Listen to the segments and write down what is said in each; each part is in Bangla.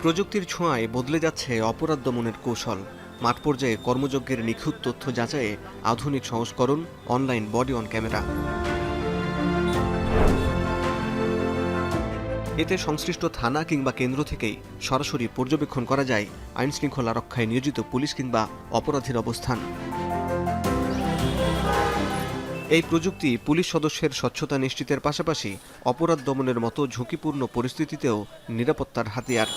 প্রযুক্তির ছোঁয়ায় বদলে যাচ্ছে অপরাধ দমনের কৌশল। মাঠ পর্যায়ে কর্মযজ্ঞের নিখুঁত তথ্য যাচাইয়ে আধুনিক সংস্করণ, অনলাইন বডি অন ক্যামেরা। এতে সংশ্লিষ্ট থানা কিংবা কেন্দ্র থেকেই সরাসরি পর্যবেক্ষণ করা যায় আইনশৃঙ্খলা রক্ষায় নিয়োজিত পুলিশ কিংবা অপরাধীর অবস্থান। এই প্রযুক্তি পুলিশ সদস্যের স্বচ্ছতা নিশ্চিতের পাশাপাশি অপরাধ দমনের মতো ঝুঁকিপূর্ণ পরিস্থিতিতেও নিরাপত্তার হাতিয়ার।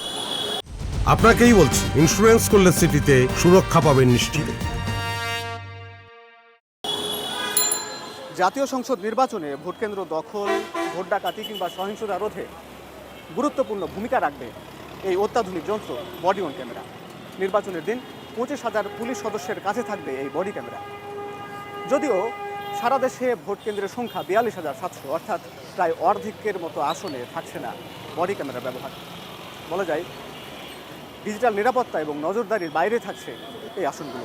আপনাকেই বলছি, ইন্স্যুরেন্স করলে সিটিতে সুরক্ষা পাবেন নিশ্চিত। জাতীয় সংসদ নির্বাচনে ভোটকেন্দ্র দখল, ভোট ডাকাতি কিংবা সহিংসতা রোধে গুরুত্বপূর্ণ ভূমিকা রাখবে এই অত্যাধুনিক যন্ত্র বডি অন ক্যামেরা। নির্বাচনের দিন 25,000 পুলিশ সদস্যের কাছে থাকবে এই বডি ক্যামেরা। যদিও সারা দেশে ভোট কেন্দ্রের সংখ্যা 42,700, অর্থাৎ প্রায় অর্ধেকের মতো আসনে থাকছে না বডি ক্যামেরা ব্যবহার। বলা যায় ডিজিটাল নিরাপত্তা এবং নজরদারির বাইরে থাকছে এই আসনগুলো।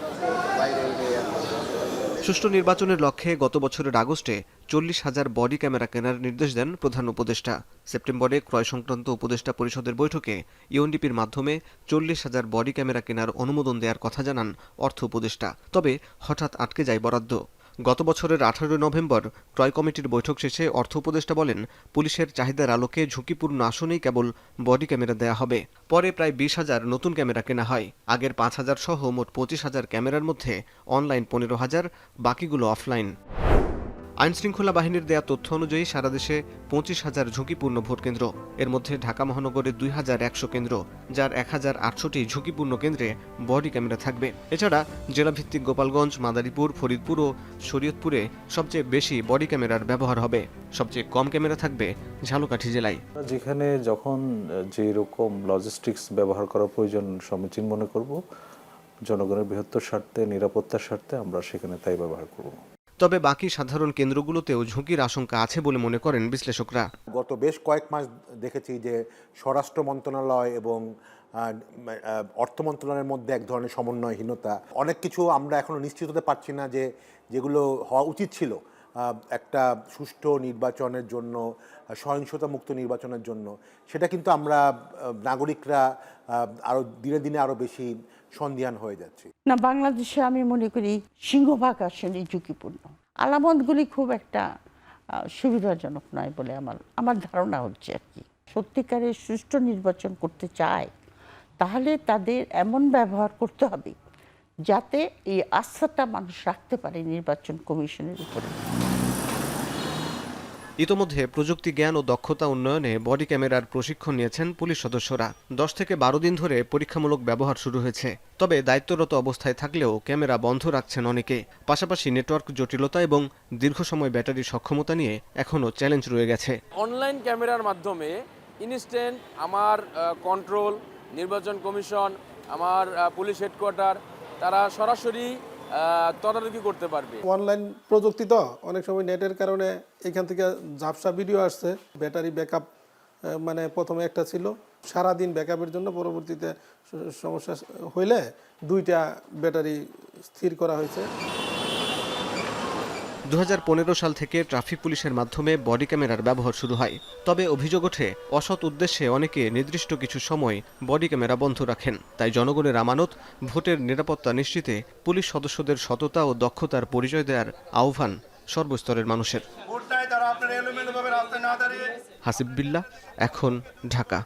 সুষ্ঠু নির্বাচনের লক্ষ্যে গত বছরের আগস্টে 40,000 বডি ক্যামেরা কেনার নির্দেশ দেন প্রধান উপদেষ্টা। সেপ্টেম্বরে ক্রয় সংক্রান্ত উপদেষ্টা পরিষদের বৈঠকে ইউএনডিপির মাধ্যমে 40,000 বডি ক্যামেরা কেনার অনুমোদন দেওয়ার কথা জানান অর্থ উপদেষ্টা। তবে হঠাৎ আটকে যায় বরাদ্দ। গত বছরের 18 নভেম্বর ক্রয় কমিটির বৈঠক শেষে অর্থ উপদেষ্টা বলেন, পুলিশের চাহিদার আলোকে ঝুঁকিপূর্ণ আসনেই কেবল বডি ক্যামেরা দেয়া হবে। পরে প্রায় 20,000 নতুন ক্যামেরা কেনা হয়। আগের 5,000 সহ মোট 25,000 ক্যামেরার মধ্যে অনলাইন 15,000, বাকিগুলো অফলাইন। আইনশৃঙ্খলা বাহিনীর দেয়া তথ্য অনুযায়ী সারা দেশে 25,000 ঝুঁকিপূর্ণ ভোটকেন্দ্র। এর মধ্যে ঢাকা মহানগরে 2,100 কেন্দ্র, যার 1,800টি ঝুঁকিপূর্ণ কেন্দ্রে বডি ক্যামেরা থাকবে। এছাড়া জেলাভিত্তিক গোপালগঞ্জ, মাদারীপুর, ফরিদপুর ও শরীয়তপুরে সবচেয়ে বেশি বডি ক্যামেরার ব্যবহার হবে। সবচেয়ে কম ক্যামেরা থাকবে ঝালকাঠি জেলায়। যেখানে যখন যে রকম লজিস্টিক্স ব্যবহার করা প্রয়োজন সমীচীন মনে করব, জনগণের বৃহত্তর স্বার্থে, নিরাপত্তার স্বার্থে আমরা সেখানে তাই ব্যবহার করব। তবে বাকি সাধারণ কেন্দ্রগুলোতেও ঝুঁকির আশঙ্কা আছে বলে মনে করেন বিশ্লেষকরা। গত বেশ কয়েক মাস দেখেছি যে স্বরাষ্ট্র মন্ত্রণালয় এবং অর্থ মন্ত্রণালয়ের মধ্যে এক ধরনের সমন্বয়হীনতা। অনেক কিছু আমরা এখনো নিশ্চিত হতে পারছি না যে যেগুলো হওয়া উচিত ছিল একটা সুষ্ঠু নির্বাচনের জন্য, সহিংসতা মুক্ত নির্বাচনের জন্য, সেটা কিন্তু আমরা নাগরিকরা আরও দিনে দিনে আরও বেশি সন্দিহান হয়ে যাচ্ছি। না, বাংলাদেশে আমি মনে করি সিংহভাগ আসনই ঝুঁকিপূর্ণ। আলামতগুলি খুব একটা সুবিধাজনক নয় বলে আমার ধারণা হচ্ছে আর কি। সত্যিকারের সুষ্ঠু নির্বাচন করতে চায় তাহলে তাদের এমন ব্যবহার করতে হবে যাতে এই আস্থাটা মানুষ রাখতে পারে নির্বাচন কমিশনের উপরে। ইতোমধ্যে প্রযুক্তি জ্ঞান ও দক্ষতা উন্নয়নে বডি ক্যামেরার প্রশিক্ষণ নিয়েছেন পুলিশ সদস্যরা। 10 থেকে 12 দিন ধরে পরীক্ষামূলক ব্যবহার শুরু হয়েছে। তবে দায়িত্বরত অবস্থায় থাকলেও ক্যামেরা বন্ধ রাখছেন অনেকে। পাশাপাশি নেটওয়ার্ক জটিলতা এবং দীর্ঘ সময় ব্যাটারির সক্ষমতা নিয়ে এখনও চ্যালেঞ্জ রয়ে গেছে। অনলাইন ক্যামেরার মাধ্যমে ইনস্ট্যান্ট আমার কন্ট্রোল, নির্বাচন কমিশন, আমার পুলিশ হেডকোয়ার্টার, তারা সরাসরি তদারকি করতে পারবে। অনলাইন প্রযুক্তি তো অনেক সময় নেটের কারণে এখান থেকে ঝাপসা ভিডিও আসছে। ব্যাটারি ব্যাকআপ মানে প্রথমে একটা ছিল, সারাদিন ব্যাকআপের জন্য পরবর্তীতে সমস্যা হইলে 2টা ব্যাটারি স্থির করা হয়েছে। 2015 সাল থেকে ট্রাফিক পুলিশের মাধ্যমে বডি ক্যামেরার ব্যবহার শুরু হয়। তবে অভিযোগ ওঠে, অসৎ উদ্দেশ্যে অনেকে নির্দিষ্ট কিছু সময় বডি ক্যামেরা বন্ধ রাখেন। তাই জনগণের আমানত, ভোটের নিরাপত্তা নিশ্চিতে পুলিশ সদস্যদের সততা ও দক্ষতার পরিচয় দেওয়ার আহ্বান সর্বস্তরের মানুষের। হাসিব বিল্লাহ, এখন, ঢাকা।